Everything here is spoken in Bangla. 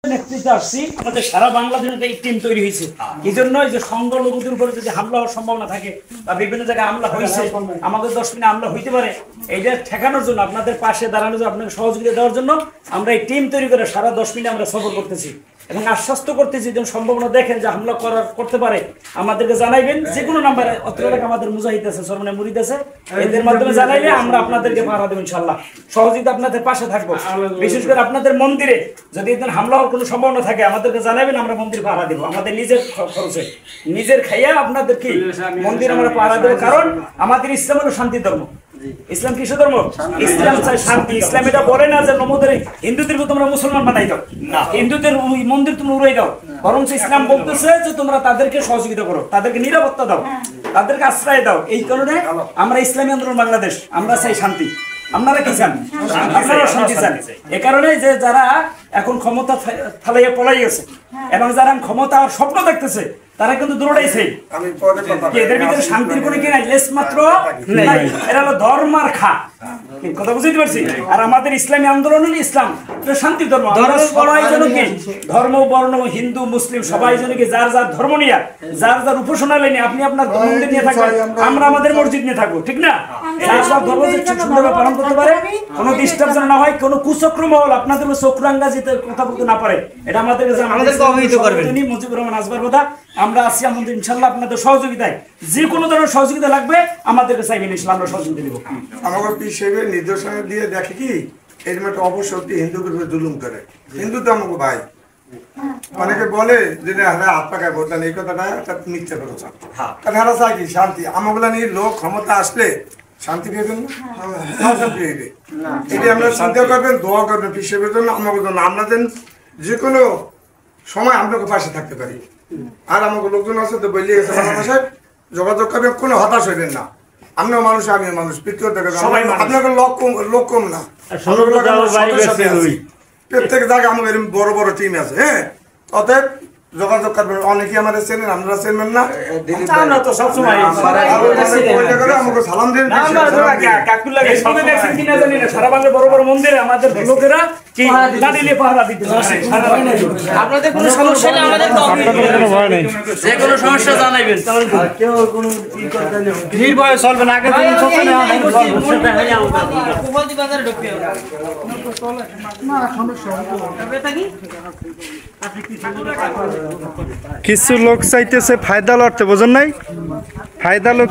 নেতৃত্বে আসছি আমাদের সারা বাংলাদেশে এই টিম তৈরি হয়েছে। এই জন্য যে সংখ্যালঘুদের উপরে যদি হামলা হওয়ার সম্ভাবনা থাকে বা বিভিন্ন জায়গায় হামলা হয়েছে, আমাদের 10 মিনিট হামলা হইতে পারে, এইটা ঠেকানোর জন্য আপনাদের পাশে দাঁড়ানোর জন্য, আপনাকে সহযোগিতা দেওয়ার জন্য আমরা এই টিম তৈরি করে সারা 10 মিনিট আমরা সফর করতেছি এবং আশ্বস্ত করতেছি যে সম্ভাবনা দেখেন যে হামলা করতে পারে আমাদেরকে জানাইবেন। যে কোনো নাম্বারে অত্র এলাকা আমাদের মুজাহিদ আছে, সরমনে মুরিদ আছে, এদের মাধ্যমে জানাইলে আমরা আপনাদেরকে পাহারা দেব ইনশাআল্লাহ। সহযোগিতা আপনাদের পাশে থাকবো। বিশেষ করে আপনাদের মন্দিরে যদি এদের হামলা হওয়ার কোনো সম্ভাবনা থাকে আমাদেরকে জানাবেন, আমরা মন্দির পাহারা দেব আমাদের নিজের খরচে, নিজের খাইয়া আপনাদের কি মন্দির আমরা পাহারা দেব। কারণ আমাদের ইসলাম হলো শান্তি ধর্ম। ইসলাম কিসের ধর্ম? ইসলাম চাই শান্তি। ইসলাম এটা বলে না যে নমদের হিন্দুদেরকে তোমরা মুসলমান বানাই দাও, হিন্দুদের মন্দির তুমি উড়াই দাও, বরং ইসলাম বলতেছে যে তোমরা তাদেরকে সহযোগিতা করো, তাদেরকে নিরাপত্তা দাও, তাদেরকে আশ্রয় দাও। এই কারণে আমরা ইসলামী আন্দোলন বাংলাদেশ, আমরা চাই শান্তি। আপনারা কি চান? আপনারা শান্তি চান। এ কারণে যে যারা এখন ক্ষমতা ফালাইয়া পলাই গেছে এবং যারা ক্ষমতার স্বপ্ন দেখতেছে তারা কিন্তু দৌড়াইছে। এদের ভিতরে শান্তির কোনো কি নাই, লেস মাত্র নাই। এরা হলো ধর্মার খা, কথা বুঝতে পারছি। আর আমাদের ইসলামী আন্দোলন হলো ইসলাম শান্তির ধর্ম। সবাই যেন কি ধর্ম বর্ণ হিন্দু মুসলিম সবাই যেন কি যার যার ধর্ম নিয়ে, যার যার উপাসনালয় নিয়ে, আপনি আপনার মন্দির নিয়ে থাকবেন, আমরা আমাদের মসজিদ নিয়ে থাকবো, ঠিক না? যার যার ধর্ম সুন্দরভাবে পালন করতে পারে, কোনো ডিস্টার্ব যেন না হয়, কোনো কুচক্র মহল আপনাদের চক্রাঙ্গাজিতে কথা বলতে না পারে, এটা আমাদেরকে অবহিত করবেন। মুজিবুর রহমান আসবার কথা, আমরা আছি আমাদের ইনশাআল্লাহ আপনাদের সহযোগিতায়। যে কোনো ধরনের সহযোগিতা লাগবে আমাদেরকে চাইবেন, ইনশাআল্লাহ আমরা সহযোগিতা দেব। আমাদের পীর সাহেবের নির্দেশনা দিয়ে দেখে কি এরকম একটা অপশক্তি হিন্দুদের উপরে জুলুম করে। হিন্দু তো আমাকে ভাই, অনেকে বলে যে হাত পাকায় বলতেন, এই কথাটা একটা মিথ্যা কথা। কারণ হারা চাই কি শান্তি। আমাগুলা নিয়ে লোক ক্ষমতা আসলে শান্তি পেয়েছেন না, শান্তি পেয়ে এটি আমরা চিন্তা করবেন, দোয়া করবেন পীর সাহেবের জন্য, আমাদের জন্য। আমরা যেন যে কোনো সময় আপনাকে পাশে থাকতে পারি। আর আমাকে লোকজন আছে তো বলিয়ে গেছে ভাষায় যোগাযোগ করবেন, কোনো হতাশ হইবেন না। আমিও মানুষ, আমিও মানুষ, আপনাকে লোক কম না, প্রত্যেক জায়গায় আমাদের বড় বড় টিম আছে। হ্যাঁ, অতএব যোগাযোগ করবেন। অনেকে আমাদের চেনেন, আমরা চেনবেন না, আমাকে সালাম দিন। সারা বাংলা বড় বড় মন্দিরে আমাদের লোকেরা কি দাঁড়িয়ে পাহারা দিতে, আপনাদের কোনো সমস্যা নেই, আমাদের যে কোনো সমস্যা জানাইবেন, কেউ কোনো নির্ভয়ে চলবে না। আগে কিছু লোক চাইতেছে ফায়দা লড়তে, বোঝেন নাই? ফায়দা লোক